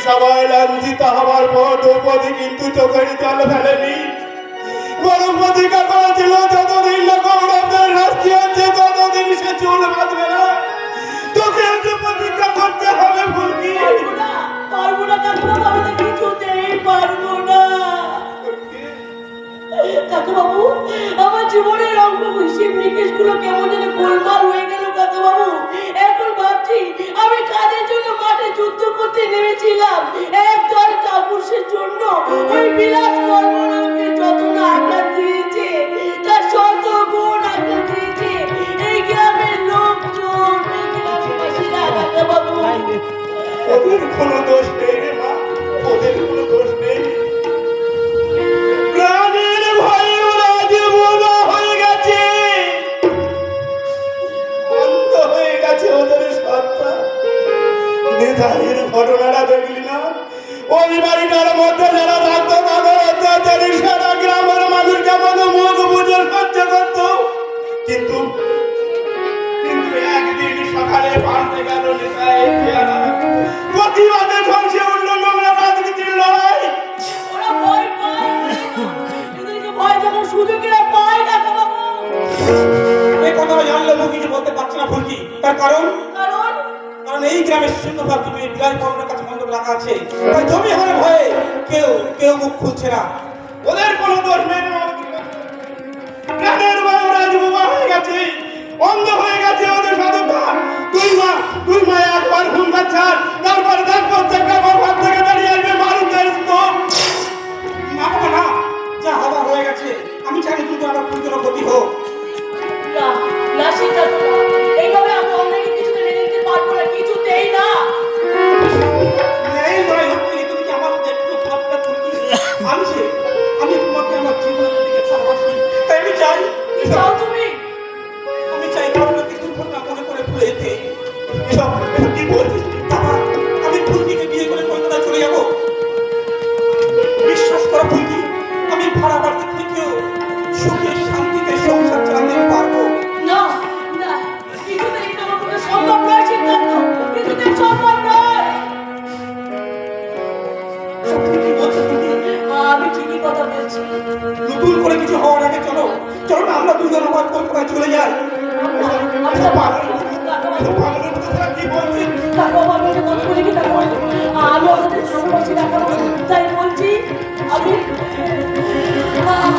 সবাই লাঞ্ছিত হওয়ার পর দ্রৌপদী কিন্তু চোখের জল ফেলেনি। বরং প্রতিজ্ঞা করেছিল যতদিন না কৌরবদের শাস্তি হচ্ছে ততদিন সে চুল বাঁধবে না। তোকে যে প্রতিজ্ঞা করতে হবে ফুলকি। পারবো না কাকুবাবু, আমি তো কিছুতেই পারবো না। কাকুবাবু, আমার জীবনের অঙ্গ হিসেব নিকেশ গুলো কেমন যেন গোলমাল হয়ে গেল কাকুবাবু। এখন ভাবছি আমি কাজের জন্য মাঠে যুদ্ধ করতে নেমেছিলাম, একদল কাপুরুষের জন্য ওই বিলাস বর্মনকে যত না আঘাত দিয়েছে তার শত গুণ আঘাত দিয়েছে এই গ্রামের লোকজন, এই গ্রামবাসীরা। কাকুবাবু, ওদের কোনো দোষ নেই রে মা, ওদের কোনো দোষ নেই। প্রাণের ভয়ে ওরা যে বোবা হয়ে গেছে, অন্ধ হয়ে গেছে ওদের সত্তা। নেতাহের ঘটনাটা দেখলি না? ওই বাড়িটার মধ্যে যারা থাকতো তাদের অত্যাচারী সারা গ্রামের মানুষ কেমন মুখ বুঝে সহ্য করত। কিন্তু একদিন সকালে পাল্টে গেল নেতাহের চেহারা। প্রতিবাদে ধ্বংসে উঠল নোংরা রাজনীতির লড়াই। ওরা ভয় পায়, এদেরকে ভয় যখন সুযোগেরা পায় না কাকুবাবু। এই কথাটা জানলে মুখ কিছু বলতে পারছে না ফুলকি। তার কারণ কারণ এই গ্রামের শূন্যভাব জমি বিলাস বর্মনের কাছে বন্ধক রাখা আছে। তাই জমি হারে ভয়ে কেউ মুখ খুলছে না। ওদের কোনো দোষ নেই। প্রাণের ভয়ে ওরা যে বোবা হয়ে গেছে, অন্ধ হয়ে গেছে ওদের সাধুটা। দুই মা একবার ঘুম পাচ্ছে, তারপর দেখ প্রত্যেকটা ঘর থেকে দাঁড়িয়ে আসবে মারুদের স্তূপ। না বাবা না, যা হওয়া হয়ে গেছে। আমি চাই কিন্তু আমার পুজোর গতি হোক। না না, সিদ্ধার্থ না, এইভাবে আমি অন্যকে কিছুতে মেনে নিতে পারবো না, কিছুতেই না। এই লড়াই হচ্ছে, তুমি কি আমার একটু ভাবটা ফুলকি? আমি তোমাকে আমার জীবনের দিকে ভালোবাসি, তাই আমি চাই। কি চাও তুমি? আমি চাই কারণকে দুর্ঘটনা মনে করে ভুলে যেতে। এসব কি বলছিস বাবা? আমরা দুজন আমার কলকাতায় চলে যাই। এসব পাগলের মতো তোরা কি বলছিস?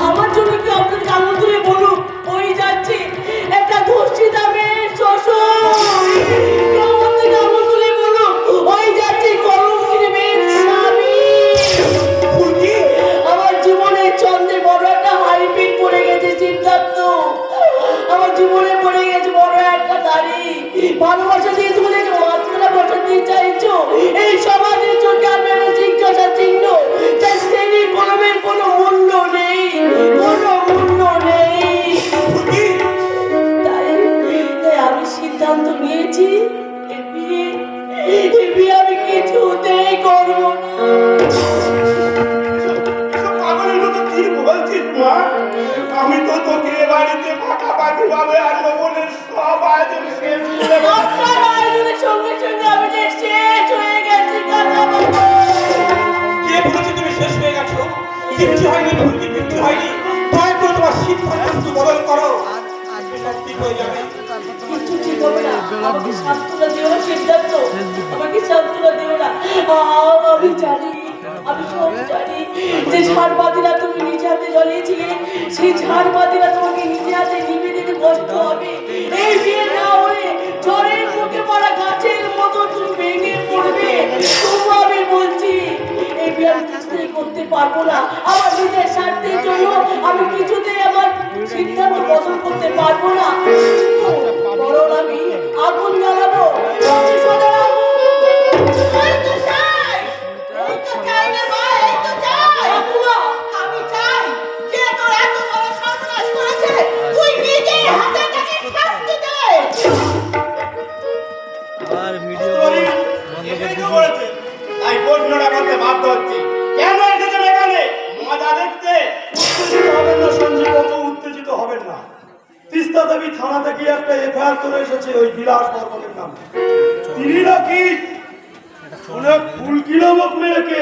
আমার জন্য কি আপনাদের আঙুল তুলে বলুন ওই যাচ্ছে একটা ধর্ষিতা মেয়ের শ্বশুর আঙুল তুলে বলুন ওই যাচ্ছে কলঙ্কিনী মেয়ের স্বামী। ফুলকি আমার জীবনে চন্দ্রে বড় একটা হাইপিন পড়ে গেছে সিদ্ধার্থ, আমার জীবনে পড়ে গেছে বড় একটা দাড়ি। ভালোবাসা দিয়েছো বলে মাত্রা বসাতে চাইছো এই সমাজের চোখে আপনার জিজ্ঞাসা চিহ্ন, তাই শ্রেণী কলমের কোনো মূল্য নেই, কোনো মূল্য নেই। ফুলকি তাই তাই আমি সিদ্ধান্ত নিয়েছি এই বিয়ে আমি কিছুতেই করবো না। এসব পাগলের মতো কি বলছিস মা? আমি তো তোকে এ বাড়িতে পাকাপাকি ভাবে আর জীবনের সব আয়োজন শেষ করে আপনার আয়োজনের সঙ্গে সঙ্গে আমি যে শেষ হয়ে গেছি কাকা বাবা। কে বলেছে তুমি শেষ হয়ে গেছো? কিচ্ছু হয়নি ফুলকি, কিচ্ছু হয়নি। দয়া করে তোমার সিদ্ধান্ত একটু বদল করো, সব ঠিক হয়ে যাবে। কিচ্ছু ঠিক হবে না, আমাকে সান্ত্বনা দিও না সিদ্ধার্থ, আমাকে সান্ত্বনা দিও না। আমি জানি, আমি সব জানি যে ঝাড়বাতিরা তুমি নিজে হাতে জ্বালিয়েছিলে, সেই ঝাড়বাতিরা তোমাকে নিজে হাতে নিভে দিতে কষ্ট হবে। এই বিয়ে না হলে ঝড়ের মুখে পড়া গাছের মতো তুমি ভেঙে পড়বে। তবু আমি বলছি এই বিয়ে আমি কিছুতেই করতে পারবো না। আমার নিজের স্বার্থের জন্য আমি কিছুতেই আমার সিদ্ধান্ত বদল করতে পারবো না। বরং আমি আগুন জ্বালাবো, প্রতিশোধের আগুন। এই তো চাই, এই তো চাই রে ভাই, এই তো চাই। ঠাকুমা, আমি চাই যে তোর এত বড় সর্বনাশ করেছে তুই নিজে হাতে তাকে শাস্তি দে। আর ভিডিও এটাই তো বলেছে, তাই প্রশ্নটা করতে বাধ্য হচ্ছি। কেন এসেছেন এখানে? মজা দেখতে? উত্তেজিত হবেন না সঞ্জীব, অত উত্তেজিত হবেন না। তিস্তা দেবী থানা থেকে একটা এফআইআর করে এসেছে ওই বিলাস বর্মনের নামে। তিনি নাকি অনেক ফুলকি নামক মেয়েকে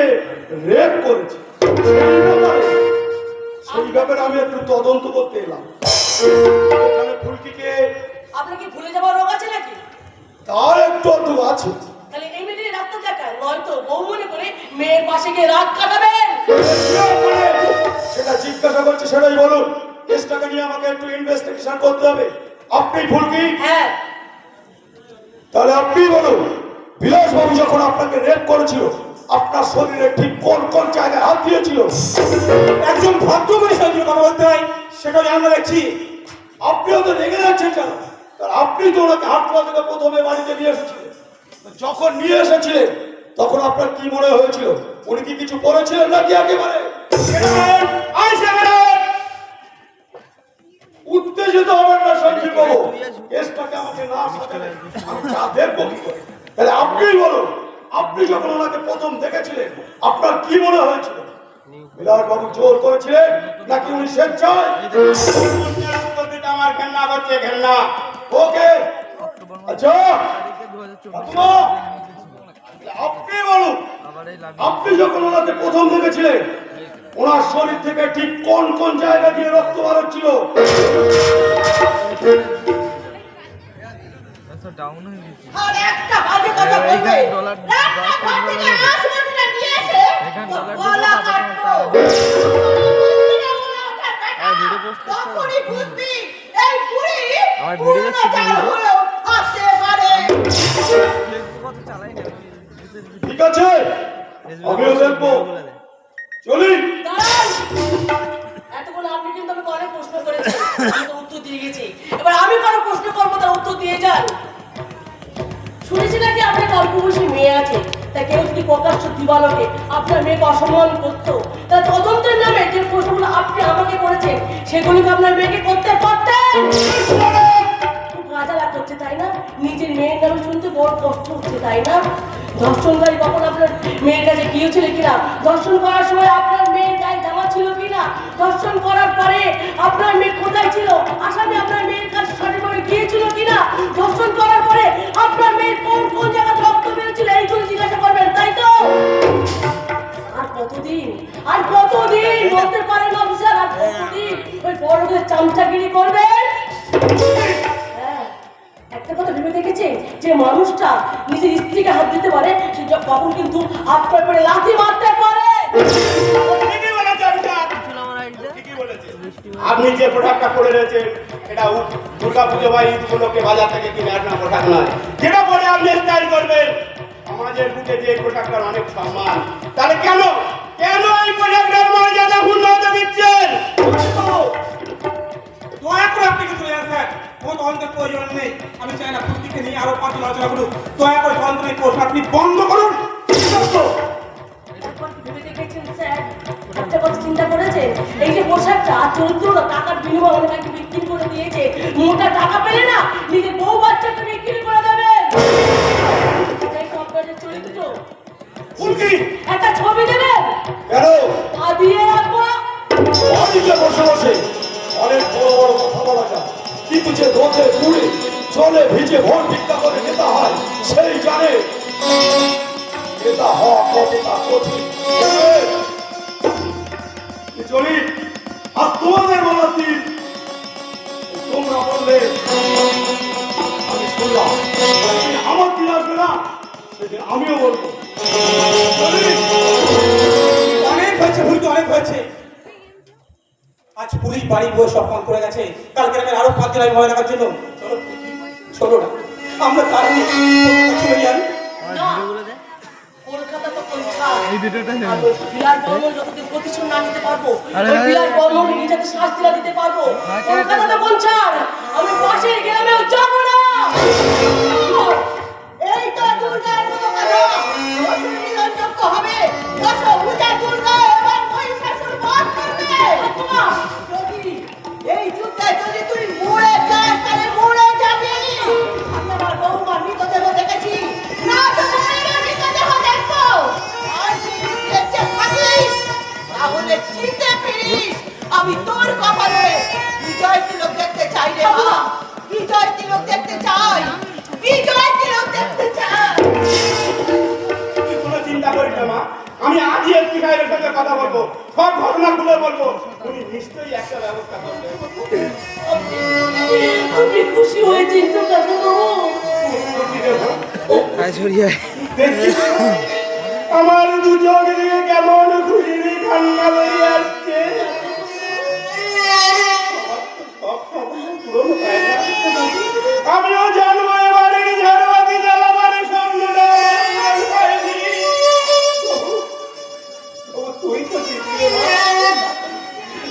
রেপ করেছে। সেই ব্যাপারে আমি একটু তদন্ত করতে এলাম। এখানে ফুলকিকে আপনার কি ভুলে যাওয়ার রোগ আছে নাকি? তার একটু অদ্ভুত আছে। তাহলে এই মেয়েটির রাখতে দেখায়, নয়তো বউ মনে করে মেয়ের পাশে গিয়ে রাত কাটাবেন। সেটা জিজ্ঞাসা করছে, সেটাই বলুন। কেসটাকে নিয়ে আমাকে একটু ইনভেস্টিগেশন করতে হবে। আপনি ফুলকি, হ্যাঁ, তাহলে আপনি বলুন, বিলাসবাবু যখন আপনাকে রেপ করেছিল আপনার শরীরে ঠিক কোন কোন জায়গায় হাত দিয়েছিল? একজন ভদ্র মানুষের সঙ্গে কথা বলতে হয়, সেটাও জানা দেখছি। আপনিও তো রেগে যাচ্ছেন কেন? কারণ আপনি তো ওনাকে হাটখোলা থেকে প্রথমে বাড়িতে নিয়ে এসেছিলেন। যখন নিয়ে এসেছিলেন তখন আপনার কি মনে হয়েছিল? উনি কি কিছু করেছিলেন নাকি একেবারে উত্তেজিত হবেন না সঞ্জীব বাবু? কেসটাকে আমাকে না সাজালে আমি যা দেখবো কি করে? তাহলে আপনি বলুন, আপনি যখন ওনাকে প্রথম দেখেছিলেন আপনার কি মনে হয়েছিল? বিলাস বাবু জোর করেছিলেন নাকি উনি স্বেচ্ছায়? প্রশ্নের উত্তর দিতে আমার ঘেন্না করছে, ঘেন্না। ওকে, আচ্ছা ঠাকুমা, আপনি বলুন, আপনি যখন ওনাকে প্রথম দেখেছিলেন ওনার শরীর থেকে ঠিক কোন কোন জায়গা দিয়ে রক্ত বেরোচ্ছিল? ডাউন হয়ে গেছে। আর একটা বাজে কথা বলবে। এইখানে ডলার একটা ঘর থেকে আসমানটা নিয়ে এসে এখানে ওর ডলার গলা দিলে কাটলো। আর ভিডিও পোস্ট করতে হবে। তখনই বুঝবি এই বুড়ি আমার ভিডিও দেখছি কি পূর্ণচার ভিডিও? হলেও আসতে পারে। ফেসবুক তো চালাই না। ঠিক আছে, আমিও দেখবো। চলি। দাঁড়ান। এতক্ষণ আপনি কিন্তু আমাকে অনেক প্রশ্ন করেছেন, আমি তো উত্তর দিয়ে গেছি। এবার আমি কোনো প্রশ্ন করবো, তার উত্তর দিয়ে যান। শুনেছি নাকি আপনার অল্পবয়সী মেয়ে আছে, তা কেউ যদি প্রকাশ্য দিবালোকে আপনার মেয়েকে অসম্মান করতো, তা তদন্তের নামে যে প্রশ্নগুলো আপনি আমাকে করেছেন সেগুলিকে আপনার মেয়েকে করতে পারতেন। খুব মজা লাগছে তাই না? নিজের মেয়ের নামে শুনতে বড় কষ্ট হচ্ছে তাই না? ধর্ষণকারী কখন আপনার মেয়ের কাছে গিয়েছিল কিনা? ধর্ষণ করার সময় আপনার মেয়ের গায়ে জামা ছিল কিনা? ধর্ষণ করার পরে আপনার মেয়ে কোথায় ছিল? আসামি আপনার মেয়ের কাছে সঠিকভাবে গিয়েছিল কিনা? ধর্ষণ করার পরে আপনার মেয়ের কোন কোন জায়গায় রক্ত বেরোচ্ছিল এইগুলো জিজ্ঞাসা করবেন তাই তো? আর কতদিন বলতে পারেন অফিসার? আর কতদিন ওই বড়দের চামচাগিরি করবেন? হ্যাঁ, একটা কথা ভেবে দেখেছে যে মানুষটা নিজের স্ত্রীকে হাত দিতে পারে সে তখন কিন্তু আপনার করে লাথি মারতে পারে। ঠিকই বলেছে অভিষেক, ছিল আমার আইডিটা ঠিকই বলেছে। আপনি যে পোশাকটা পরে রয়েছেন এটা দুর্গা পুজো বা ঈদ উপলক্ষে বাজার থেকে কিনে আনা পোশাক নয়। যেটা পরে আপনি স্টাইল করবেন, সমাজের বুকে যে পোশাকটার অনেক সম্মান, তাহলে কেন কেন এই পোশাকটার মর্যাদা ক্ষুণ্ণ হতে দিচ্ছেন? দয়া করে আপনি কিছু চলে যান স্যার, কোনো তদন্তের প্রয়োজন নেই। আমি চাই না ফুলকিকে নিয়ে আরো 5 জন আলোচনা করুন। দয়া করে তদন্তের প্রশ্ন আপনি বন্ধ করুন। একবার কি ভেবে দেখেছেন স্যার? একটা কথা চিন্তা করেছেন, এই যে পোশাকটা চরিত্রটা টাকার বিনিময়ে অনেকে বিক্রি করে দিয়েছে, মোটা টাকা পেলে না নিজের বউ বাচ্চাকে বিক্রি করে দেবেন। এটাই তো আপনাদের চরিত্র। ফুলকি একটা ছবি দেবেন, কেন পা দিয়ে রাখবো। বাড়িতে বসে বসে অনেক বড় বড় কথা বলা যায়, কিন্তু যে রোদে পুড়ে জলে ভিজে ভোর ভিক্ষা করে নেতা হয় সেই জানে নেতা হওয়া কতটা কঠিন। চলি আর তোমাদের বলার দিন তোমরা বললে আমি শুনলাম, সেদিন আমার দিন আসবে না, সেদিন আমিও বলবো। চলি। অনেক হয়েছে ফুলকি, অনেক হয়েছে। আজ পুলিশ বাড়ি বয়ে সব কাম করে গেছে, কাল গ্রামের আরো 5 জন ভয় দেখার জন্য। চলো ফুলকি, চলো না, আমরা তার নিয়ে চলে যাই। আমার না। ভিডিওগুলো দে কলকাতা তো কলকাতা। এই ভিডিওটা নেব। আর ওই বিলাস বর্মন যতদিন প্রতিশোধ না নিতে পারবো, আরে ওই ভাই, বিলাস বর্মনকে নিজেকে শাস্তি না দিতে পারবো, হ্যাঁ, কলকাতা তো পৌঁছান, আমি পাশের গ্রামেও যাবো না। এই তো দুর্গার মতো কথা অসুর নিরঞ্জক হবে দশভুজা দুর্গা এবার মহিষাসুর বধ করবে। যদি এই যুদ্ধে যদি তুই মরে যাস তাহলে মরে যাবি। আমি আমার বৌমার মৃতদেহ দেখেছি, না তো মনের মৃতদেহ দেখবো। আর যদি বেঁচে থাকিস তাহলে চিনতে ফিরিস। আমি তোর কপালে বিজয় তিলক দেখতে চাই রে মা, বিজয় তিলক দেখতে চাই, বিজয় তিলক দেখতে চাই। তুই কোনো চিন্তা করিস না মা, আমি আজই এসপি সাহেবের সঙ্গে কথা বলবো, সব ঘটনা খুলে বলবো, উনি নিশ্চয়ই একটা ব্যবস্থা করবেন। আপনি খুশি হয়েছেন তো কাকু? আয় ছড়িয়ে দেখছিস তো? আমার দু চোখ দিয়ে কেমন খুশির কান্না বেরিয়ে আসছে। সব স্বপ্ন পূরণ হয় না। আমিও জানবো এবারে ঝাড়বাতি জ্বালাবার স্বপ্নটা আমার হয়নি। ও তুই তো জিতলি রে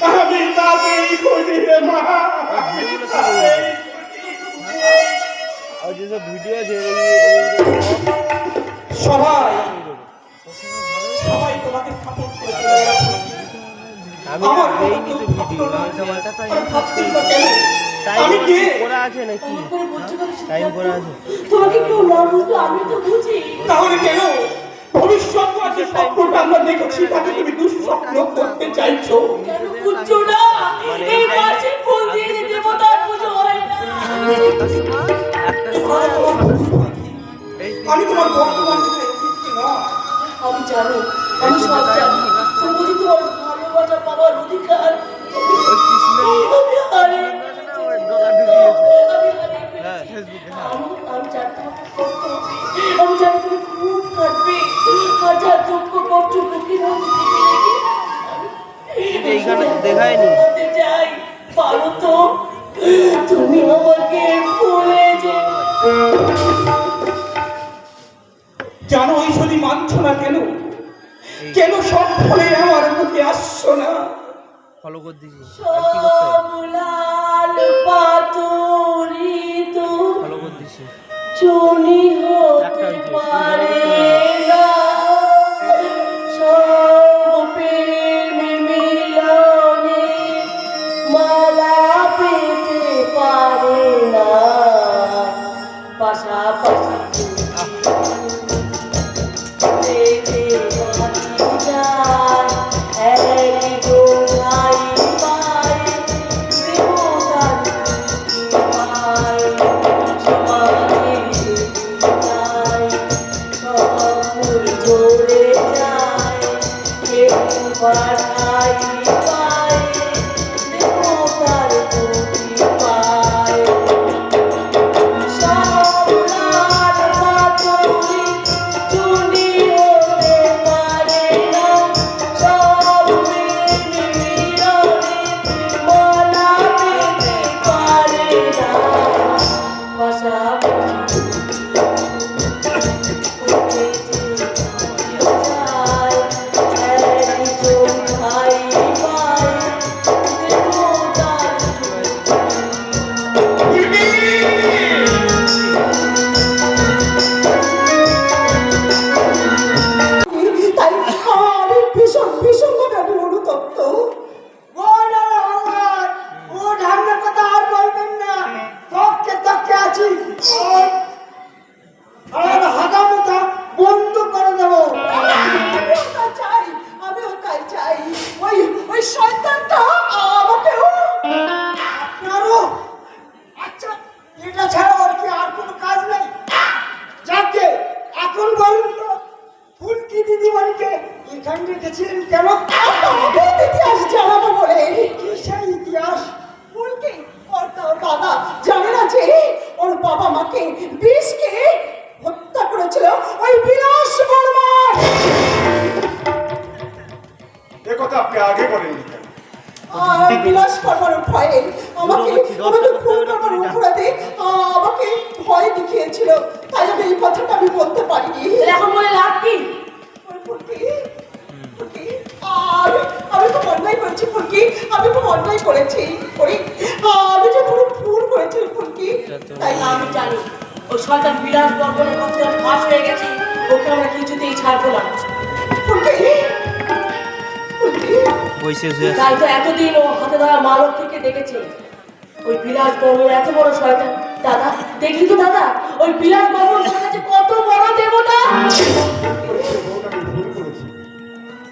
মা, আমি তাতেই খুশি রে মা, আমি তাতেই খুশি। আর যেসব ভিডিও আছে সবাই সবাই তোমাকে সাপোর্ট করে চলে গেল। আমি আমার দেইনি তো ভিডিও সময়টা তো আর ভাবছি তো কেন? টাইম আমি কে? করা আছে নাকি এমন করে বলছো কেন টাইম সিদ্ধার্থ? করা আছে তোমাকে কেউ না বুঝলো আমি তো বুঝি। তাহলে কেন ভবিষ্যৎ আছে স্বপ্নটা আমরা দেখেছি তাকে তুমি দুঃস্বপ্ন করতে চাইছো? কেন বুঝছো না? এই মাসে ফুল দিয়ে যে দেবতার পুজো হয় না। একটা সময় এই আমি তোমার বর্তমান না। আমি জানি, আমি সব জানি, তবু যে তোমার ভালোবাসা পাওয়ার অধিকার ওই কৃষ্ণের আমি হারিয়ে আছে না ওই ডলার ঢুকিয়েছে আমি হারিয়ে হ্যাঁ ফেলেছি। ফেসবুকে হ্যাঁ আমি জানি তোমাকে কষ্ট হবে, আমি জানি তুমি খুব কাঁদবে, হাজার দুঃখ কষ্ট বুকে এইখানে দেখায়নি। যাই পারো তো, তুমি আমাকে ভুলে যাও। জানো এই যদি মানছো না কেন? কেন সব ফলে আমার মুখে আসছো না? ফলো করে দিয়েছি আর কি করতে হবে সব লাল পাথরিত ফলো করে দিয়েছি চুনি হতে পারে না, সব প্রেম মিলনে মালা পেতে পারে না, পাশাপাশি পেতে পারি যায় এক ডোঙায় পায় দেবতার পায় সমানে যায় সব জোরে যায় কেউ পাঠাই পায় দেবতার এখানে রেখেছিলেন কেন? ইতিহাস জানাবো বলে। কি সেই ইতিহাস? ফুলকি ওর দাদা জানে না যে ওর বাবা মাকে বিষকে হত্যা করেছিল ওই বিলাস বর্মন। এ কথা আপনি আগে বলেননি কেন? আর বিলাস বর্মনের ভয়ে আমাকে খুন করবার উপরাতে আমাকে ভয় দেখিয়েছিল, তাই আমি এই কথাটা আমি বলতে পারিনি। এখন বলে লাভ কি? আমি খুব অন্যায় করেছি ফুলকি, আমি খুব অন্যায় করেছি। আমি যে কোনো ভুল করেছি ফুলকি, তাই না আমি জানি ওই শয়তান বিলাস বর্মনের কথা ফাঁস হয়ে গেছে, ওকে আমরা কিছুতেই ছাড়বো না। ফুলকি ফুলকি বসে শুয়ে তাই তো এতদিন ও হাতে ধরা মালতীকে দেখেছে। ওই বিলাস বর্মন এত বড় শয়তান। দাদা দেখলি তো দাদা, ওই বিলাস বর্মন কত বড় দেবতা।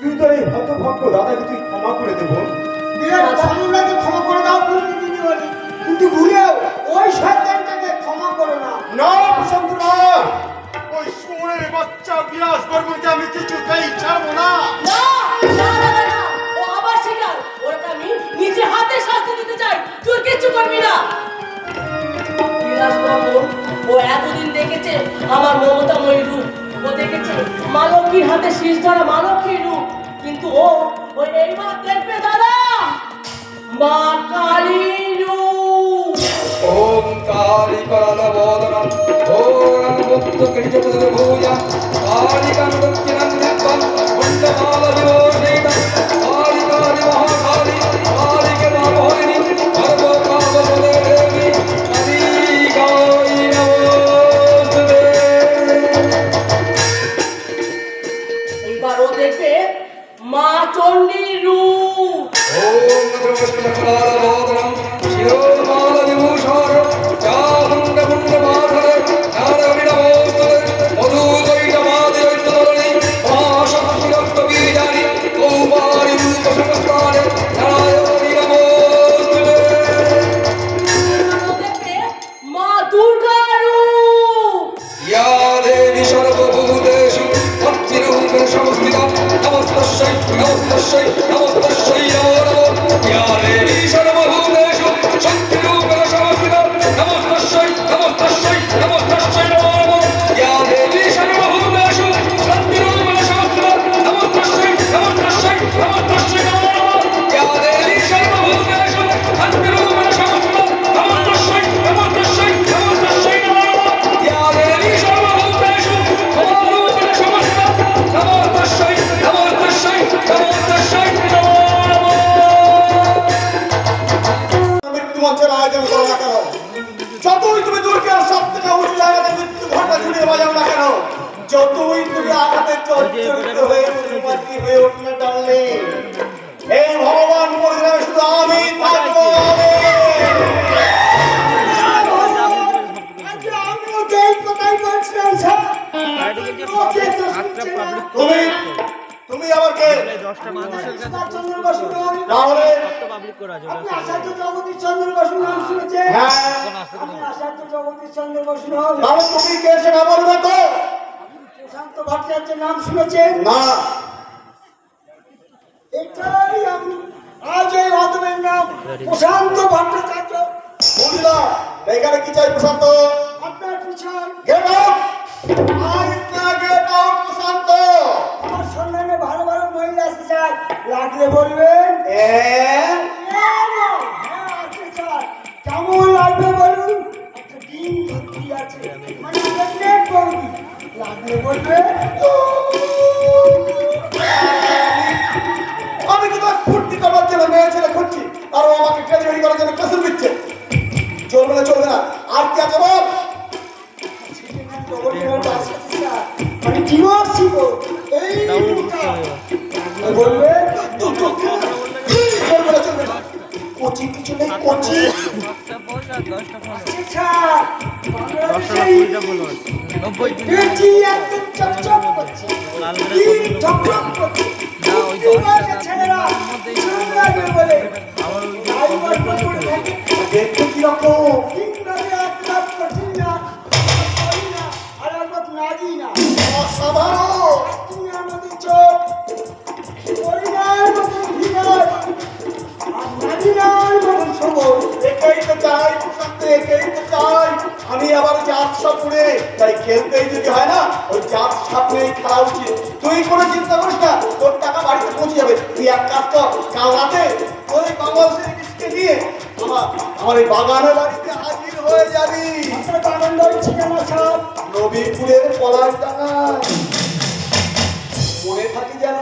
তুই তো এই হতভক্ত দাদাকে তুই ক্ষমা করে দেব। বিরাট সামুরাকে ক্ষমা করে দাও ফুলকি দিদিমণি, কিন্তু ভুলেও ওই শয়তানটাকে ক্ষমা করো না। না প্রশান্ত না, ওই শুয়োরের বাচ্চা বিলাস বর্মনকে আমি কিছুতেই ছাড়বো না। না না না না, ও আবার শিকার। ওটা আমি নিজে হাতে শাস্তি দিতে চাই, তুই কিছু করবি না। বিলাস বর্মন ও এতদিন দেখেছে আমার মমতাময়ী রূপ, ও দেখেছে মালতীর হাতে শীষ ধরা মালতীর রূপ, কিন্তু ও ওই এইবার দেখবে দাদা মা কালীর রূপ। ओम काली करलबोधनम ओम मुक्त किंचपुत्र भूया काली कंदक्किनं नित्तं वंदमाल विलोचनेन काली काली महाकाली काली के महाभोगिनी सर्वो कामवदे देवी काली गाय नमोस्तुते। এইবার ও দেখবে মা চণ্ডীর রূপ। ओम नमस्कारबोधनम शिरोमाल विभूषण चामुण्डमुण्डमाधर नारायणमोस्तुते मधुदैटमादिदैत्यधरणी महाशक्तिरक्तबीजानि कौमारि रूपसमस्तानि नारायणी नमोस्तुते। এইবার ও দেখবে মা দুর্গার রূপ। या देवी सर्वभूतेषु भक्तिरूपेण संस्थिता नमस्तस्यै नमस्तस्यै नमस्तस्यै नमो नमः। या देवी सर्वभूतेषु शक्तिरूपेण संस्थिता नमस्तस्यै नमस्तस्यै नमस्तस्यै नमो नमः। या देवी सर्वभूतेषु शक्तिरूपेण संस्थिता नमस्तस्यै नमस्तस्यै नमस्तस्यै नमो नमः। या देवी सर्वभूतेषु शक्तिरूपेण संस्थिता नमस्तस्यै नमस्तस्यै नमस्तस्यै नमो नमः। या देवी सर्वभूतेषु समारूपेण संस्थिता नमस्तस्यै नमस्तस्यै नमस्तस्यै नमो नमः। মৃত্যু মঞ্চের আয়োজন করো না কেন? যতই তুমি দুর্গের সব থেকে উঁচু জায়গাতে মৃত্যু ঘন্টা ঝুলিয়ে বাজাও না কেন, যতই তুমি আঘাতে জর্জরিত হয়ে প্রতিমাটি হয়ে উঠলে টানলে, এই ভগবান পরিবারে শুধু আমি থাকবো। আজকে আমিও যেই কথাই বলছিলাম স্যার, ওকে তো শুনছে না। তুমি আবার কে? 10টা মানুষের কাছে চন্দ্র বসু নয়, তাহলে পাবলিক করা আছে আপনি আচার্য জগদীশ চন্দ্র বসু নাম শুনেছেন? হ্যাঁ, আপনি আচার্য জগদীশ চন্দ্র বসু নয়, তাহলে তুমি কে সেটা বলবে তো? প্রশান্ত ভট্টাচার্যের নাম শুনেছেন? না, এটাই আমি, আজ এই অদমের নাম প্রশান্ত ভট্টাচার্য। বুঝলাম। এখানে কি চাই প্রশান্ত? আপনার পিছন get out! I say get out Prashant! আমার সন্ধানে ভালো ভালো মহিলা আছে স্যার, লাগলে বলবেন। হ্যাঁ, আছে স্যার, কেমন লাগবে বলুন? একটা ডিম ভর্তি আছে, মানে প্রেগনেন্ট বৌদি, লাগলে বলবেন। আমি তো তার ফুর্তি করবার জন্য মেয়ে ছেলে খুঁজছি, আর ও আমাকে ডেলিভারি করার জন্য প্রেসার দিচ্ছে। চলবে না, চলবে না। আর কি আছে বল? মানে ডিভোর্স ছিল এই মুহূর্তে। বলবেন চলবে না, চলবে না। কোচি কিছু নেই, কোচি। 10টা পোস্ট আর 10টা ফোন আচ্ছা, 10টা 20টা বলো 90 দিন বেটি একদম চকচক করছে, লাল দিন চকচক করছে। না ওই এই 10টা বয়সের ছেলেরা চুল লাগবে বলে আমার ওই গায়ে গল্প করে থাকে। দেখতে কিরকম? তিনভাবে এক লাখ কঠিন না, করি না, আর একবার নাড়ি না। অসাধারণ। তুমি আমাদের চোখ আমার এই বাগানে বাড়িতে হাজির হয়ে যাবি। আপনার বাগান বাড়ির ঠিকানা স্যার? নবীপুরের পলাশ ডাঙা। মনে থাকি যেন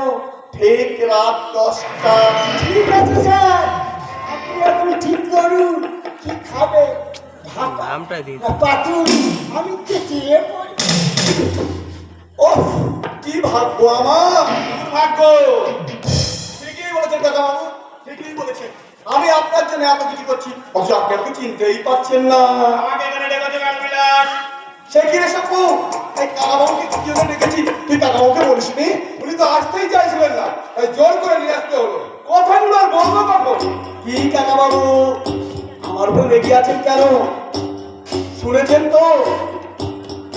ঠিক রাত 10টা। ঠিক আছে স্যার, আপনি এখন ঠিক করুন কি খাবে, ভাত নামটা দিন। না পাতুন, আমি চেঁচিয়ে পড়ি। ওহ, কি ভাগ্য আমার, দুর্ভাগ্য। ঠিকই বলেছেন কাকাবাবু, ঠিকই বলেছেন। আমি আপনার জন্য এত কিছু করছি, অথচ আপনি আমাকে চিনতেই পারছেন না। আমাকে এখানে ডেকেছে কেন বিলাস? সে কি রে সপ্পু, এই কাকাবাবুকে কি জন্য ডেকেছি? তুই কাকাবাবুকে বলিসনি? উনি তো আসতেই চাইছিলেন না, তাই জোর করে নিয়ে আসতে হলো। কথাগুলো আর বলবো কখন? কি কাকাবাবু, আমার উপর রেগে আছেন কেন? শুনেছেন তো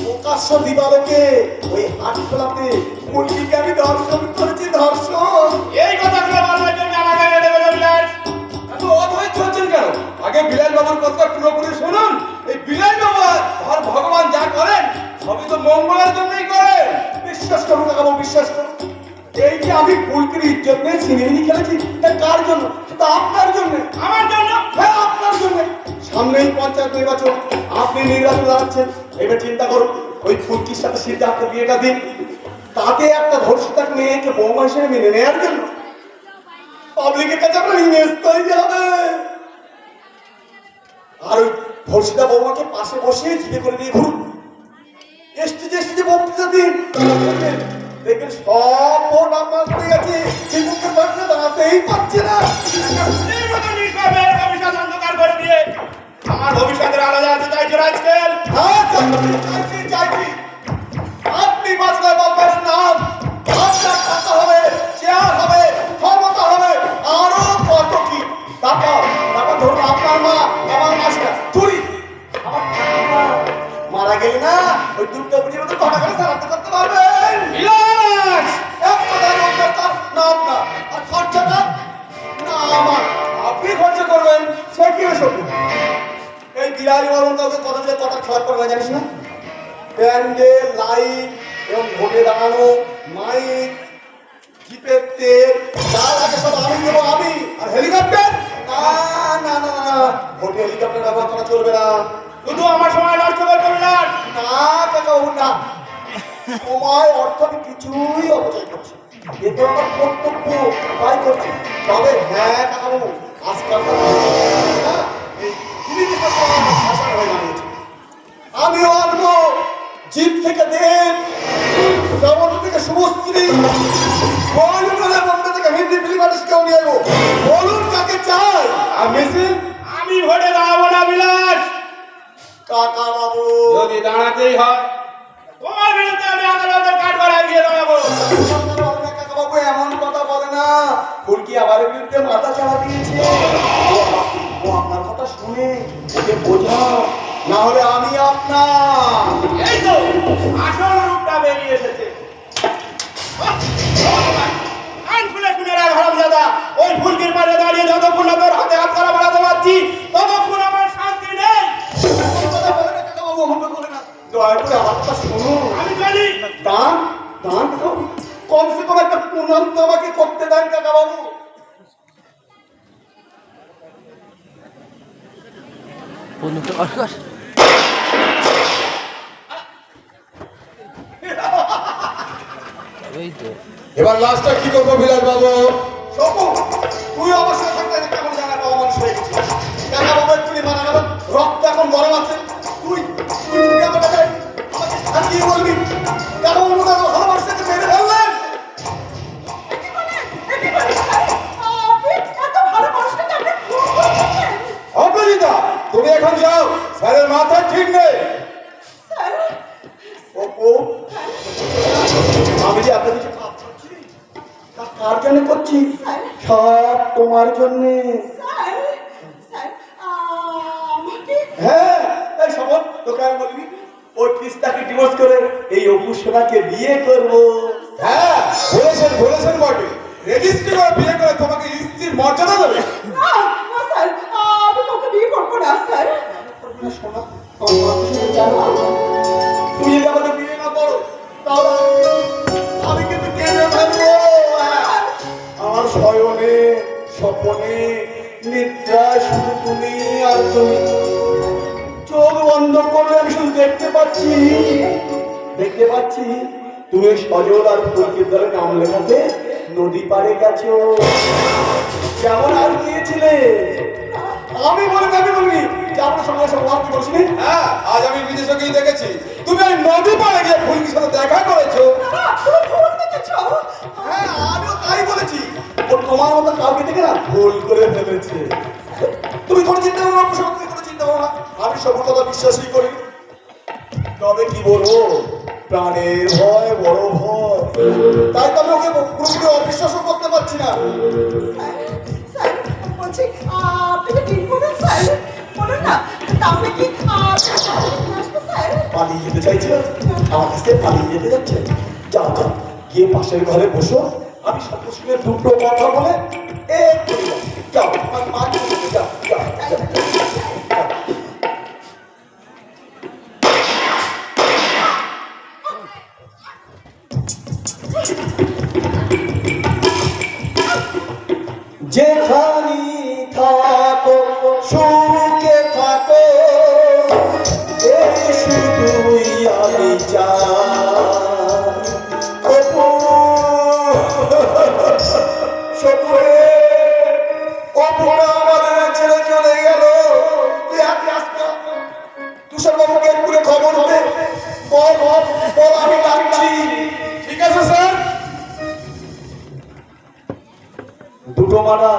প্রকাশ্য দিবালোকে ওই হাটখোলাতে মুরগিকে আমি ধর্ষণ করেছি, ধর্ষণ। এই কথাগুলো বলবার জন্য আমাকে এখানে ডেকেছে বিলাস। এত অধৈর্য হচ্ছেন কেন? আগে বিলাল বাবুর কথা পুরোপুরি শুনুন। এই বিলাল বাবা আর ভগবান যা করেন সবই তো মঙ্গলের জন্যই করেন। বিশ্বাস করুন কাকাবাবু, বিশ্বাস করুন। এই যে আমি ফুলকির ইজ্জত নিয়ে ছিনিমিনি খেলেছি, এটা কার জন্য? সেটা আপনার জন্য। আমার জন্য? হ্যাঁ, আপনার জন্য। সামনেই পঞ্চায়েত নির্বাচন, আপনি নির্বাচন দাঁড়াচ্ছেন। এবার চিন্তা করুন, ওই ফুলকির সাথে সিদ্ধার্থ বিয়েটা দিন, তাতে একটা ধর্ষিতার মেয়েকে বৌমা হিসেবে মেনে নেওয়ার জন্য পাবলিকের কাছে আপনার ইমেজ তৈরি হবে। আর ওই ধর্ষিতা বৌমাকে পাশে বসিয়ে জিজ্ঞে করে দিয়ে ঘুরুন, এসটি বক্তৃতা দিন, দেখবেন সব ভোট আপনার পড়ে গেছে। ফেসবুকের পাশে দাঁড়াতেই পারছে না। এই মতো নিষ্পাপের ভবিষ্যৎ অন্ধকার করে দিয়ে আমার ভবিষ্যতের আলো জ্বালতে চাইছো আজকাল? হ্যাঁ, চাইছি। আপনি বাঁচলে বাবার নাম, আপনার টাকা হবে, চেয়ার হবে, ক্ষমতা হবে, আরো কত কি। তারপর ধরুন আপনার মা, আমার মাসিরা চুরি, আমার ঠাকুমা মারা গেলে না ওই দুর্গা পুজোর মতো টাকা করে সারাতে করতে পারবেন। বিলাস! এক কথা রোগ দরকার না আপনার, আর খরচাটা না আমার। আপনি খরচা করবেন, সে কি সব। এই বিড়ালি বরং কাউকে কথা দিয়ে কথা খারাপ করবে জানিস না? প্যান্ডেল, লাইট এবং ভোটে দাঁড়ানো, মাইক, জিপের তেল, যা লাগে সব আমি দেবো আমি। আর হেলিকপ্টার না, ভোটে হেলিকপ্টার ব্যবহার করা চলবে না। শুধু আমার সময় নষ্ট করতে বিলাস। না কাকাবাবু, না, সময় অর্থ আমি কিছুই অপচয় করছি, এ তো আমার কর্তব্য, তাই করছি। তবে হ্যাঁ কাকাবাবু, আজকাল আমিও আনবো জিপ থেকে দেব, শ্রাবণ থেকে শুভশ্রী, বম্বে থেকে হিন্দি ফিল্ম আর্টিস্টকেও নিয়ে যাবো। বলুন কাকে চাই? আমি ভোটে দাঁড়াবো না বিলাস। কাকাবাবু, যদি দাঁড়াতেই হয় তোমার বিরুদ্ধে আমি আদালতের কাঠ গড়ায় গিয়ে দাঁড়াবো। কাকাবাবু এমন কথা বলে না। ফুলকি আবার বিরুদ্ধে মাথা চাড়া দিয়েছে। ও আপনার কথা শুনে ওকে বোঝাও, না হলে আমি আপনার। এই তো আসল রূপটা বেরিয়ে এসেছে। কান খুলে শুনে রাখ হারামজাদা, ওই ফুলকির পাশে দাঁড়িয়ে যতক্ষণ না তোর হাতে হাত করা বাড়াতে পারছি ততক্ষণ আমার শান্তি নেই। কথা বলে না কাকাবাবু, আমাকে বলে না। দয়া করে আমার কথা শুনুন। আমি জানি দান কমসে কম একটা প্রণাম তো আমাকে করতে দেন কাকাবাবু। বন্ধুটা কর কর। ওই তো এবার লাস্টটা কি করবো বিলাল বাবু? সপু, তুই অবশ্যই থাকতে কেমন জানা পাওয়া মানুষ হয়ে গেছিস। কাকা বাবু একটুখানি মারা গেল, রক্ত এখন গরম আছে। তুই আমার কাছে আমাকে সাজিয়ে বলবি কাকা বাবু ভালোবাসাকে মেরে ফেললেন। অপরাজিতা, তুমি এখন যাও, স্যারের মাথা ঠিক নেই। অপু, আমি যে আপনার কিছু কাজ করছি, তা কার জন্য করছি? সব তোমার জন্য। হ্যাঁ, এই শপথ তোকে আমি বলবি, ওই কৃষ্ণাকে ডিভোর্স করে এই অপু সোনাকে বিয়ে করবো। হ্যাঁ, বলেছেন বটে। রেজিস্ট্রি করে বিয়ে করে তোমাকে স্ত্রীর মর্যাদা দেবে। শোনা, তুমি যদি আমাকে বিয়ে না করো তাহলে আমি কিন্তু কেঁদে ফেলবো। আমার শয়নে, স্বপনে, নিদ্রায় শুধু তুমি আর তুমি। চোখ বন্ধ করলে আমি শুধু দেখতে পাচ্ছি তুমি সজল আর ফুলকির দলে নাম লেখাতে নদী পাড়ে গেছো। কেমন আর গিয়েছিলে? আমি বলিনি যে আপনার সঙ্গে সংবাদ কি বলছিলেন? হ্যাঁ, আজ আমি বিদেশে গিয়ে দেখেছি তুমি ওই নদী পাড়ে গিয়ে ফুলকির সাথে দেখা করেছো। হ্যাঁ, আমিও তাই বলেছি। ও তোমার মতো কাউকে দেখে না ভুল করে ফেলেছে। তুমি কোনো চিন্তা ভাবনা করো, তুমি কোনো চিন্তা ভাবনা, আমি সব কথা বিশ্বাসই করি। তবে কি বলবো, প্রাণের ভয় বড় ভয়। তাই তো আমি ওকে পুরোপুরি অবিশ্বাসও করতে পারছি না। স্যার বলছি আপনি কি ঠিক বলেন স্যার? বলুন না তাহলে কি আসবো স্যার? পালিয়ে যেতে চাইছে, আমার কাছ থেকে পালিয়ে যেতে যাচ্ছে। যাও গিয়ে পাশের ঘরে বসো, আমি সব সঙ্গে দুটো কথা বলে যাও আমার মা যাও। যেখানে থাকো সুখে থাকো, এই শুধুই আমি চাই। অপুরা আমাদের ছেড়ে চলে গেল। তুই আজকে আসতে তুষার বাবুকে পুরে খবর দে, বল আমি ডাকছি। ঠিক আছে স্যার। দুটো মারা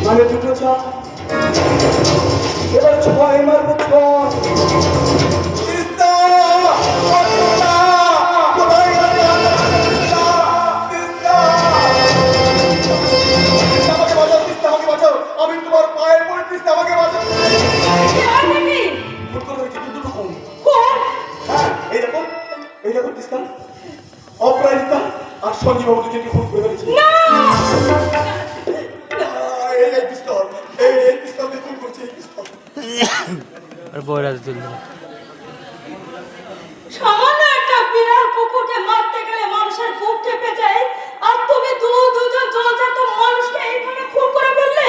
মানে দুটো চা, এবার ছয় মারবো ছয়। তিস্তা, অপুরা, কোথায় গেল? তিস্তা, তিস্তা। তিস্তা, আমাকে বাঁচাও, তিস্তা, আমাকে বাঁচাও। আমি তোমার পায়ে পড়ে, তিস্তা, আমাকে বাঁচাও। কে তুমি? খুন করা হয়েছে, দুটো খুন। কোন? হ্যাঁ, এই দেখো তিস্তা, অপরাজিতা আর সঞ্জীব বাবু দুজনকে খুন করে ফেলেছে। এই পিস্তল, এই পিস্তল দিয়ে খুন করছে, এই পিস্তল। আর বয়রাজ তুললো। সামান্য একটা বিড়াল কুকুরকে মারতে গেলে মানুষের বুক কেঁপে যায়, আর তুমি দুজন জলজাত মানুষকে এইভাবে খুন করে ফেললে।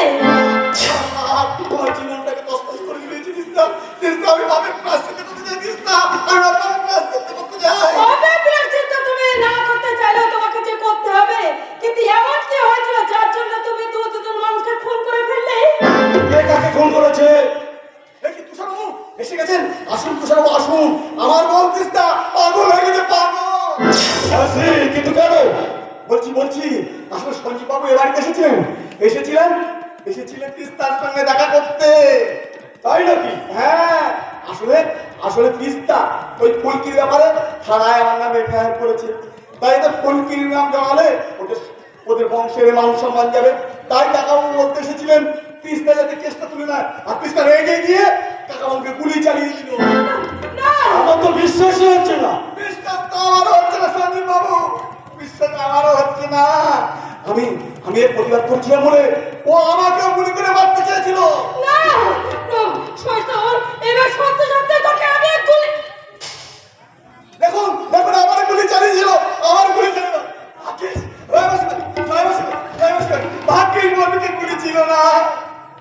তোমার জীবনটাকে তছনছ করে দিয়েছি তিস্তা। তিস্তা, আমি বাপের প্রায়শ্চিত্ত করতে চাই তিস্তা, আমি বাপের প্রায়শ্চিত্ত করতে চাই। কবে প্রায়শ্চিত্ত তুমি না করতে চাইলেও তোমাকে যে করতে হবে, কিন্তু এমন কি হয়েছিল যার জন্য তুমি দুজন মানুষকে খুন করে ফেললে? কে কাকে খুন করেছে? এই কি তুষারবাবু এসে গেছেন? আসুন তুষারবাবু, আসুন। আমার বউ তিস্তা পাগল হয়ে গেছে, পাগল। আসি, কিন্তু কেন? বলছি আসলে সঞ্জীব বাবু এ বাড়িতে এসেছিলেন তিস্তার সঙ্গে দেখা করতে। তাই নাকি? হ্যাঁ, আসলে তিস্তা ওই ফুলকির ব্যাপারে থানায় আমার নামে এফআইআর করেছে। তাই তো ফুলকির নাম জানালে ওদের বংশের মান সম্মান যাবে। তাই কাকাবাবু বলতে এসেছিলেন তিস্তা যাতে কেসটা তুলে নেয়, আর তিস্তা রেগে গিয়ে কাকাবাবুকে গুলি চালিয়ে দিল। না, আমার তো বিশ্বাসই হচ্ছে না। বিশ্বাস তো আমারও হচ্ছে না সঞ্জীব বাবু, বিশ্বাস আমারও হচ্ছে না। আমি এর প্রতিবাদ করছিলাম বলে ও আমাকে গুলি করে মারতে চেয়েছিল। না, শয়তান, এবার সত্যি সত্যি তোকে আমি এক গুলি। দেখুন আমার গুলি চালিয়ে দিল, আমার গুলি চালিয়ে দিল। ভাগ্যেই বলবিকে গুলি ছিল না।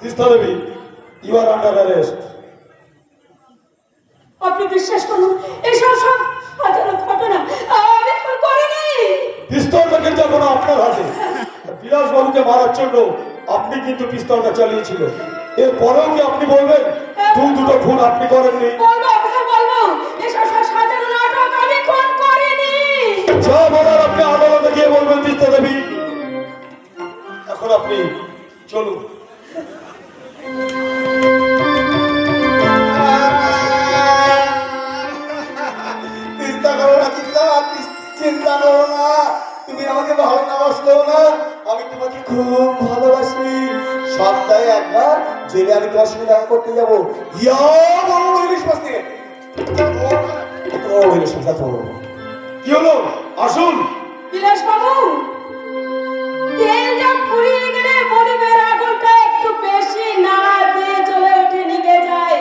তিস্তা দেবী, ইউ আর আন্ডার অ্যারেস্ট। আপনি বিশ্বাস করুন, এসব সব সাজানো ঘটনা, আমি খুন করিনি। পিস্তলটা কিন্তু এখন আপনার হাতে। বিলাস বাবুকে মারার জন্য আপনি কিন্তু পিস্তলটা চালিয়েছিল। এরপরেও কি আপনি বলবেন দুটো খুন আপনি করেননি? বলবো অফিসার, বলবো এসব সব সাজানো নাটক, আমি খুন করিনি। যা বলার আপনি আদালতে গিয়ে বলবেন তিস্তা দেবী। এখন আপনি চলুন। চিন্তা করো না চিন্তা করো না, তুমি আমাকে ভালো না বাসলেও না, আমি তোমাকে খুব ভালোবাসি। সপ্তাহে একবার জেলে আমি তোমার সঙ্গে দেখা করতে যাবো। ইয়া বড় বড় ইলিশ মাছ নিয়ে। কি হলো? আসুন। বিলাস বাবু, তেলটা ফুরিয়ে গেলে গরিবের আগুনটা একটু বেশি না দিয়ে চলে ওঠে, নিভে যায়।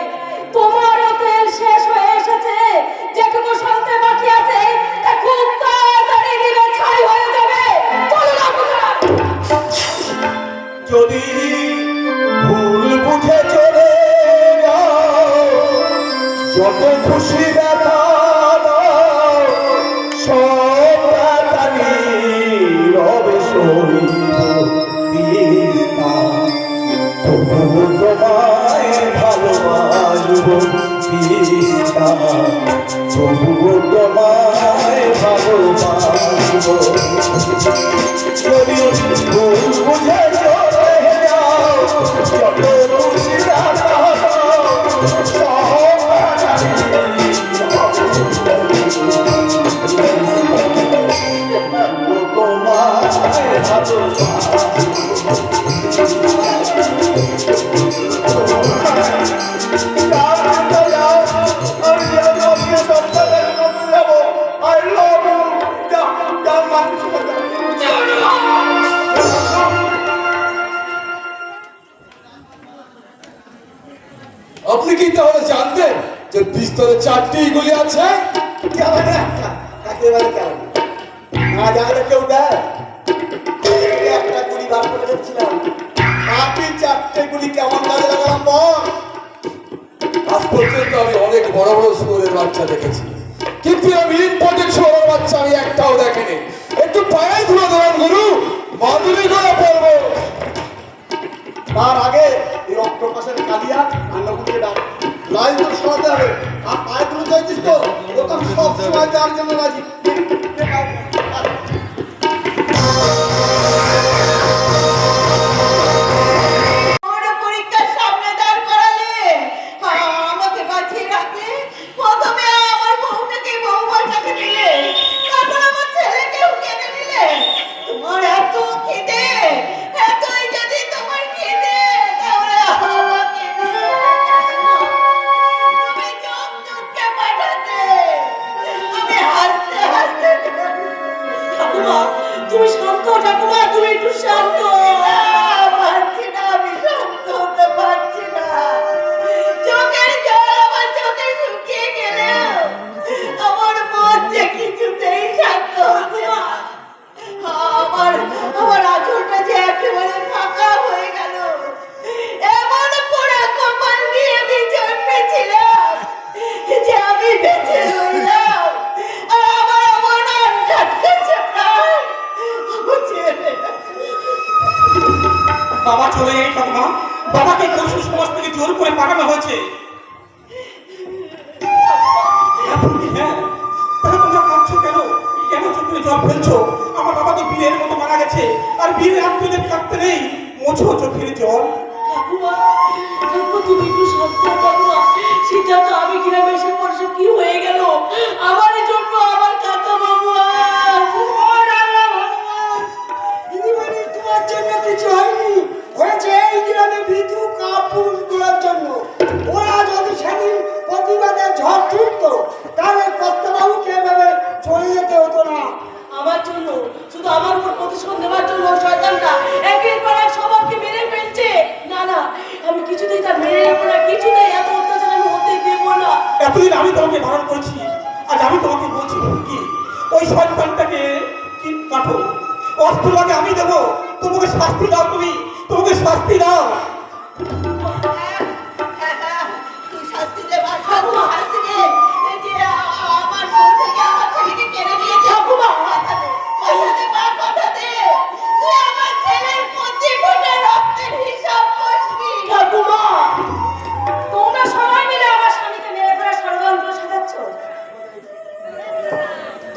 তোমারও তেল শেষ হয়ে এসেছে, যেটুকু সলতে বাকি আছে তা খুব তাড়াতাড়ি নিভে ছাই হয়ে যাবে। চলো না যদি ও খুশি ব্যথা সব ব্যথানি রবে সইব তবু তোমায় ভালোবাসব কৃষ্ণা তবু তোমায় ভালোবাসব যদি ভুল বুঝে চলে যাও যত খুশি ব্যথা সব ব্যথানি তোমায় আপনি কি তাহলে জানতেন যে পিস্তলে 4টি গুলি আছে? একেবারে কেমন না জানলে কেউ দেয় একটা গুলি বার করে দেখছিলাম আপনি 4টে গুলি কেমন কাজে লাগালাম বল আজ পর্যন্ত আমি অনেক বড় বড় শুয়োরের বাচ্চা দেখেছি, কিন্তু আমি ইম্পোর্টেড শুয়োরের বাচ্চা আমি একটাও দেখিনি। একটু পায়ে ধুলো দেবেন গুরু, মাদুরি করে পড়বো। তার আগে এই অক্টোপাসের কালিয়া আন্নকুটিকে ডাক লাইন তো সরাতে হবে আর পায়ে তুলে চাইছিস তো ওকে আমি সব সময় দেওয়ার জন্য রাজি বড় পরীক্ষার সামনে দাঁড় করালে আমাকে বাঁচিয়ে রাখলে প্রথমে আমার বউটাকে বউমাটাকে দিলে তারপর আমার ছেলেকেও কেড়ে নিলে তোমার এত খিদে এতই যদি তোমার খিদে তাহলে আমাকে তুমি চোখ চোখকে পাঠাতে আমি হাসতে হাসতে ঠাকুমা তুমি শান্ত হও, ঠাকুমা তুমি একটু শান্ত হও। পারছি না, আমি শান্ত হতে পারছি না। চোখের জল আমার চোখে শুকিয়ে গেলেও আমার মন যে কিছুতেই শান্ত হচ্ছে না। আমার আঁচলটা যে একেবারে ফাঁকা হয়ে গেল। এমন পোড়া কপাল নিয়ে আমি জন্মেছিলাম যে আমি বেঁচে রইলাম আর আমার আমার আটকাচ্ছে প্রাণ আমার ছেলে। বাবা চলে গেলে ঠাকুমা, বাবাকে কৌশল সমাজ থেকে জোর করে পাঠানো হয়েছে। হ্যাঁ, তাহলে তোমরা কাঁদছো কেন? কেন চোখে জল ফেলছো? আমার বাবা তো বীরের মতো মারা গেছে, আর বীরের আত্মীয়দের কাঁদতে নেই, মোছো চোখের জল। ঠাকুমা ঠাকুমা তুমি একটু শান্ত হও, ঠাকুমা সিদ্ধার্থ আমি গ্রামে এসে পড়ছে কি হয়ে গেল আমার জন্য আমার কাকা বাবু দিদিমণি তোমার জন্য কিছু হয়নি, হয়েছে এই গ্রামে বিধু কাপুরগুলোর জন্য। ওরা যদি সেদিন প্রতিবাদে ঝড় তুলতো তাহলে কর্তাবাবুকে এভাবে চলে যেতে হতো না। আমার জন্য শুধু আমার উপর প্রতিশোধ নেওয়ার জন্য শয়তানটা একের পর এক সবাইকে মেরে ফেলছে। না না আমি কিছুতেই তা মেরে নেবো না, কিছুতেই এত অত্যাচার আমি হতে দেবো না। এতদিন আমি তোমাকে বারণ করেছি, আজ আমি তোমাকে বলছি কি ওই সন্তানটাকে কি কাটো, অস্ত্র লাগে আমি দেবো, তোমাকে শাস্তি দাও, তোমাকে শাস্তি দাও। তুই শাস্তি দে মা, শাস্তি দে। এই যে আমার বউ থেকে আমার ছেলেকে কেড়ে নিয়েছে। কথা দে, কথা দে মা, কথা দে। তুই আমার ছেলের প্রতি ফোঁটা রক্তের হিসাব কষবি। ঠাকুমা তোমরা সবাই মিলে আমার স্বামীকে মেরে ফেলার ষড়যন্ত্র সাজাচ্ছ।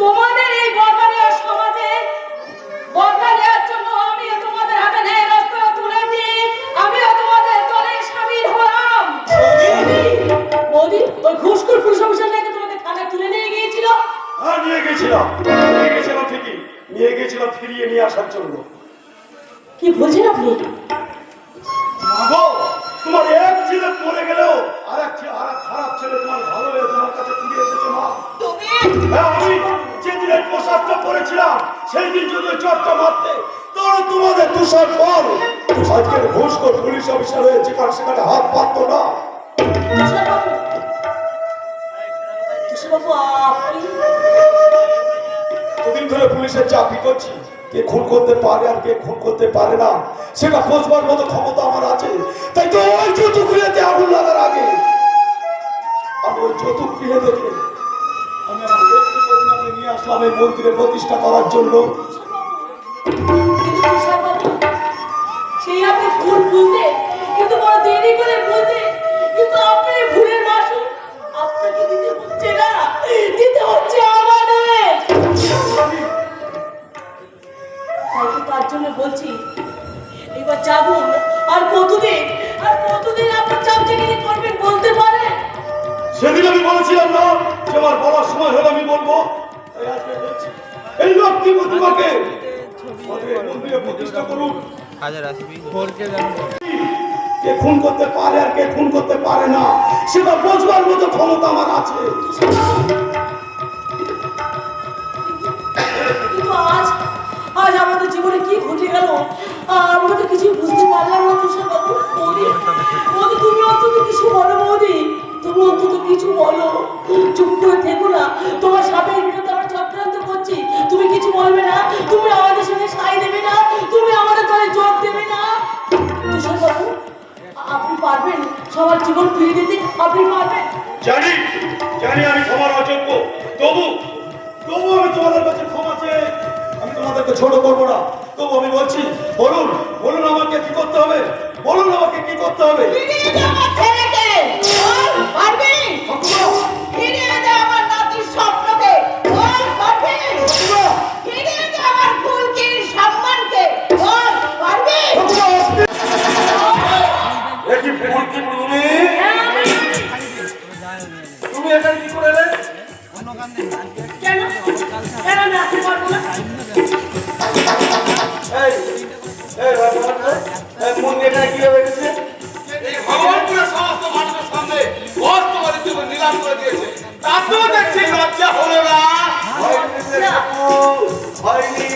তোমাদের এই বর্বরীয় সমাজে বদলা নেওয়ার জন্য আমিও তোমাদের হাতে ন্যায় রাস্তা তুলে দিই, আমিও তোমাদের দলে সামিল হলাম। মোদি ওই ঘুষখোর পুলিশ অফিসার নাকি তোমাকে থানায় তুলে নিয়ে গিয়েছিল। হ্যাঁ নিয়ে গেছিলাম ঠিকই নিয়ে গেছিলাম ফিরিয়ে নিয়ে আসার জন্য। কি বলছেন আপনি? মাগো, তোমার এক ছেলে মরে গেলেও আর এক খারাপ ছেলে তোমার ভালো হয়ে তোমার কাছে ফিরে এসেছে মা। তুমি হ্যাঁ, আমি যেদিন এই পোশাকটা পরেছিলাম সেই দিন যদি ওই চটটা মারতে তাহলে তোমাদের তুষার ফল আজকের ঘুষখোর পুলিশ অফিসার হয়ে যেখানে সেখানে হাত পাততো না। তুষারবাবু আপনি এতদিন ধরে পুলিশের চাকরি করছি, কে খুন করতে পারে আর কে খুন করতে পারে না সেটা বোঝবার মতো ক্ষমতা আমার আছে। তাই তো ওই জুতুকুড়িতে আগুন লাগার আগে আমি ওই চতুর্থ গৃহে থেকে আমি আমার লক্ষ্মী প্রতিমাকে নিয়ে আসলাম এই মন্দিরে প্রতিষ্ঠা করার জন্য। কিন্তু তুষারবাবু, সেই আপনি ভুল বুঝতে কিন্তু বড় দেরি করে বুঝতে, কিন্তু আপনি ভুলের মাসুল আপনাকে দিতে হচ্ছে না, দিতে হচ্ছে আমাদের। হয়তো তার জন্য বলছি, এবার যাবুন। আর কতদিন আপনার চামচাগিরি করবেন বলতে পারেন? সেদিন আমি বলেছিলাম না যে আমার বলার সময় হলে আমি বলবো, তাই আজকে বলছি এই লক্ষ্মী প্রতিমাকে আমাদের এই মন্দিরে প্রতিষ্ঠা করুন। হাজার আসবি ফোরকে জানবো কে খুন করতে পারে আর কে খুন করতে পারে না সেটা বোঝবার মতো ক্ষমতা আমার আছে। কিন্তু আজ আমাদের জীবনে কি ঘটে গেল আমরা তো কিছু বুঝতে পারলাম না। তুষারবাবু, বৌদি তুমি অন্তত কিছু বলো। বৌদি তুমি অন্তত কিছু বলো, চুপ করে থেকো না। তোমার সাপের বিরুদ্ধে আমরা চক্রান্ত করছি, তুমি কিছু বলবে না? তুমি আমাদের সঙ্গে সাই দেবে না? তুমি আমাদের দলে যোগ দেবে না? তুষারবাবু, আপনি পারবেন সবার জীবন ফিরিয়ে দিতে? আপনি পারবেন? জানি আমি ক্ষমার অযোগ্য, তবু আমি তোমাদের কাছে ক্ষমা চেয়ে আমি তোমাদেরকে ছোট করবো না। তবু আমি বলছি, বলুন আমাকে কি করতে হবে, বলুন আমাকে কি করতে হবে। ফিরিয়ে দে আমার ছেলেকে। বল, পারবি? ফিরিয়ে দে আমার নাতির স্বপ্নকে। বল, পারবি? ফিরিয়ে দে আমার ফুলকির সম্মানকে। বল, পারবি? দেখি ফুলকি তুমি এখানে কি করে এলে? কেন আমি আসতে পারবো না? মন্দিরটা কিভাবে গেছে? এই ভগবানপুরের সমস্ত মানুষের সামনে তোমাদের জীবন নিলাম করে দিয়েছে, তাতেও দেখছি লজ্জা হলো না। হয়নি